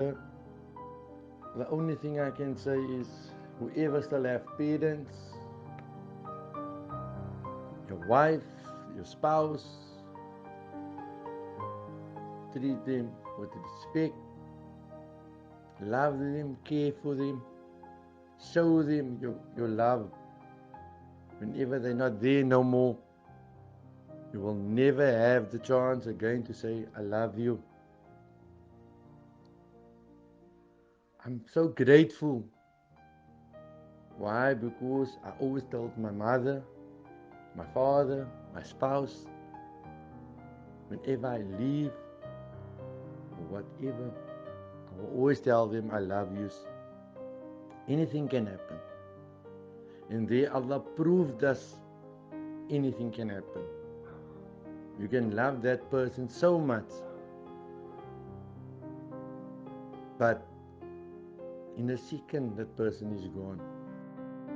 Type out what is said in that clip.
The only thing I can say is whoever still have parents, your wife, your spouse, treat them with respect, love them, care for them, show them your love. Whenever they're not there no more, you will never have the chance again to say, I love you. I'm so grateful. Why? Because I always told my mother, my father, my spouse, whenever I leave or whatever, I will always tell them I love you. Anything can happen. And there Allah proved us anything can happen. You can love that person so much, but in a second that person is gone.